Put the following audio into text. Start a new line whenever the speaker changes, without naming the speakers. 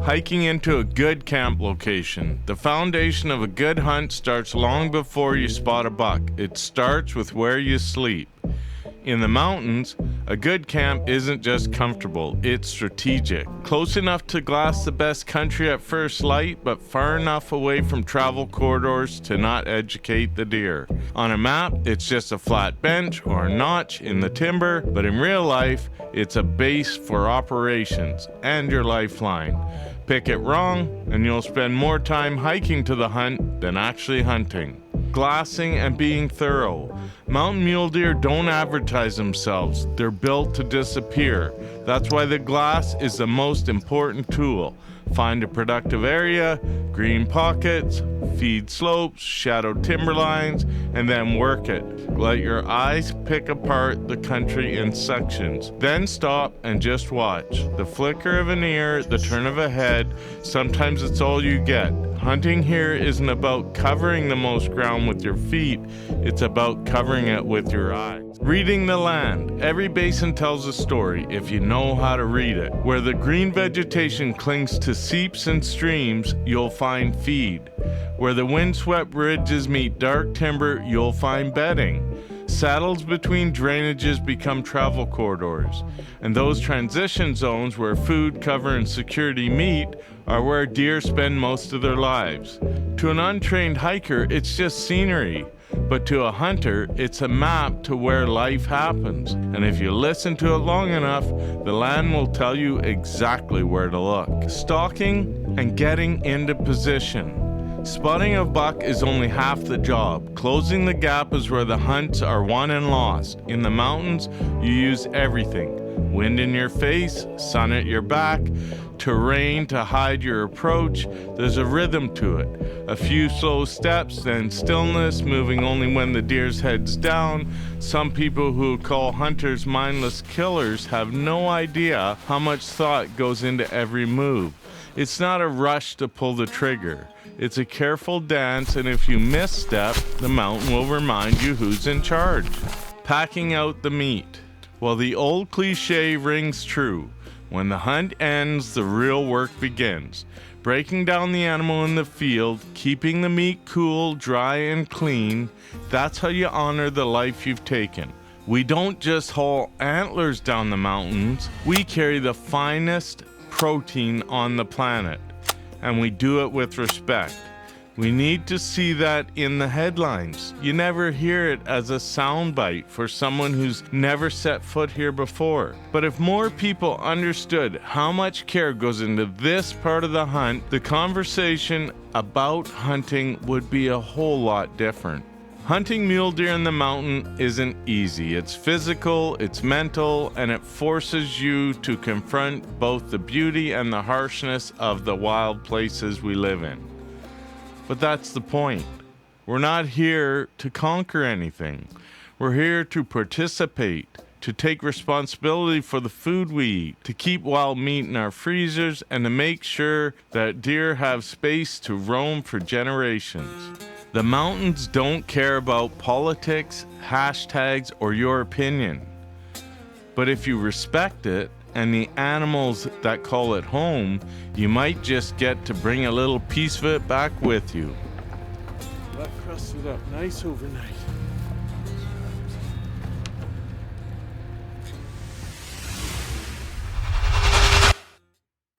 Hiking into a good camp location. The foundation of a good hunt starts long before you spot a buck. It starts with where you sleep. In the mountains, a good camp isn't just comfortable, it's strategic. Close enough to glass the best country at first light, but far enough away from travel corridors to not educate the deer. On a map, it's just a flat bench or a notch in the timber, but in real life, it's a base for operations and your lifeline. Pick it wrong, and you'll spend more time hiking to the hunt than actually hunting. Glassing and being thorough. Mountain mule deer don't advertise themselves. They're built to disappear. That's why the glass is the most important tool. Find a productive area, green pockets, feed slopes, shadow timberlines, and then work it. Let your eyes pick apart the country in sections. Then stop and just watch. The flicker of an ear, the turn of a head, sometimes it's all you get. Hunting here isn't about covering the most ground with your feet, it's about covering it with your eyes. Reading the land. Every basin tells a story if you know how to read it. Where the green vegetation clings to seeps and streams, you'll find feed. Where the windswept ridges meet dark timber, you'll find bedding. Saddles between drainages become travel corridors, and those transition zones where food, cover, and security meet are where deer spend most of their lives. To an untrained hiker, it's just scenery, but to a hunter, it's a map to where life happens. And if you listen to it long enough, the land will tell you exactly where to look. Stalking and getting into position. Spotting a buck is only half the job. Closing the gap is where the hunts are won and lost. In the mountains, you use everything. Wind in your face, sun at your back, terrain to hide your approach. There's a rhythm to it. A few slow steps, then stillness, moving only when the deer's head's down. Some people who call hunters mindless killers have no idea how much thought goes into every move. It's not a rush to pull the trigger. It's a careful dance, and if you misstep, the mountain will remind you who's in charge. Packing out the meat. Well, the old cliche rings true. When the hunt ends, the real work begins. Breaking down the animal in the field, keeping the meat cool, dry, and clean, that's how you honor the life you've taken. We don't just haul antlers down the mountains, we carry the finest protein on the planet. And we do it with respect. We need to see that in the headlines. You never hear it as a soundbite for someone who's never set foot here before. But if more people understood how much care goes into this part of the hunt, the conversation about hunting would be a whole lot different. Hunting mule deer in the mountain isn't easy. It's physical, it's mental, and it forces you to confront both the beauty and the harshness of the wild places we live in. But that's the point. We're not here to conquer anything. We're here to participate, to take responsibility for the food we eat, to keep wild meat in our freezers, and to make sure that deer have space to roam for generations. The mountains don't care about politics, hashtags, or your opinion. But if you respect it and the animals that call it home, you might just get to bring a little piece of it back with you. That crusted up nice overnight.